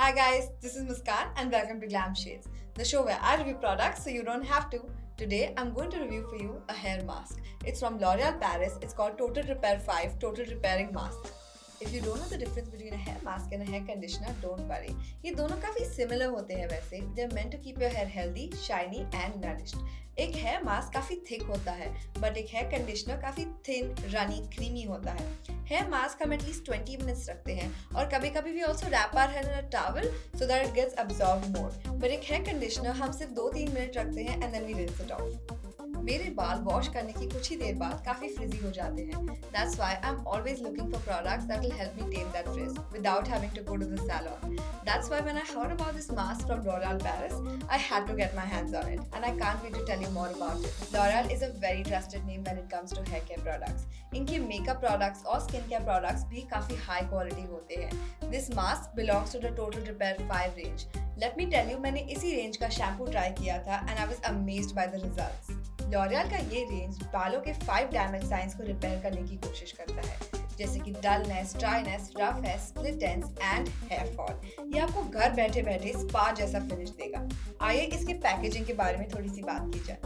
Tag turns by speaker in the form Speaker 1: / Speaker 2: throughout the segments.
Speaker 1: Hi guys, this is Muskan and welcome to Glam Shades, the show where I review products so you don't have to. Today I'm going to review for you a hair mask. It's from L'Oreal Paris. It's called Total Repair 5 Total Repairing Mask. If you don't know the difference between a hair mask and a hair conditioner, don't worry. ये दोनों काफी similar होते हैं वैसे. They're meant to keep your hair healthy, shiny and nourished. एक hair mask काफी thick होता है, बट एक हेयर कंडीशनर काफी थिन, रनी, क्रीमी होता है. हेयर मास्क हम एटलीस्ट 20 मिनट्स रखते हैं और कभी कभी भी also wrap our hair in a towel so that it gets absorb more. But एक हेयर कंडीशनर हम सिर्फ 2-3 मिनट रखते हैं and then we rinse it off. मेरे बाल वॉश करने की कुछ ही देर बाद काफी फ्रिजी हो जाते हैं. That's why I'm always looking for products that will help me tame that frizz without having to go to the salon. That's why when I heard about this mask from L'Oreal Paris, I had to get my hands on it, and I can't wait to tell you more about it. L'Oreal is a very trusted name when it comes to hair care products. इनके makeup products और skin care products भी काफी high quality होते हैं. This mask belongs to the Total Repair 5 range. Let me tell you, मैंने इसी range का shampoo try किया था and I was amazed by the results. L'Oréal का ये रेंज बालों के 5 डैमेज साइंस को रिपेयर करने की कोशिश करता है, जैसे कि dullness, dryness, roughness, split ends and hair fall. ये आपको घर बैठे बैठे स्पा जैसा फिनिश देगा. आइए इसके पैकेजिंग के बारे में थोड़ी सी बात की जाए.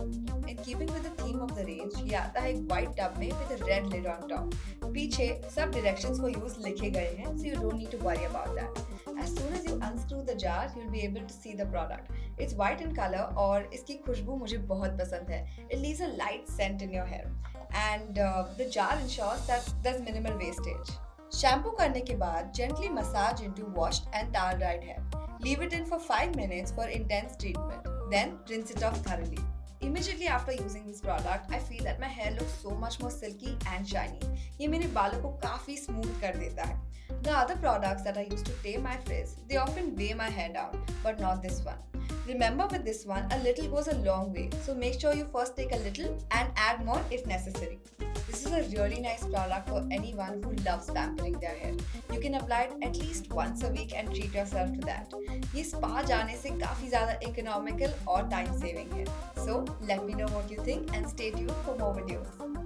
Speaker 1: In keeping with the theme of the range, ये आता है एक व्हाइट टब में with a red lid on top. पीछे सब डायरेक्शंस फॉर यूज लिखे गए हैं, so you don't need to worry about that. As soon as you unscrew the jar, you'll be able to see the product. It's white in color और इसकी खुशबू मुझे बहुत पसंद है. It leaves a light scent in your hair, and the jar ensures that there's minimal wastage. Shampoo करने के बाद gently massage into washed and towel dried hair. Leave it in for 5 minutes for intense treatment. Then rinse it off thoroughly. Immediately after using this product, I feel that my hair looks so much more silky and shiny. ये मेरे बालों को काफी smooth कर देता है. The other products that I use to tame my frizz, they often weigh my hair down, but not this one. Remember, with this one, a little goes a long way, so make sure you first take a little and add more if necessary. This is a really nice product for anyone who loves pampering their hair. You can apply it at least once a week and treat yourself to that. ये spa जाने से काफी ज़्यादा economical और time saving है. So let me know what you think and stay tuned for more videos.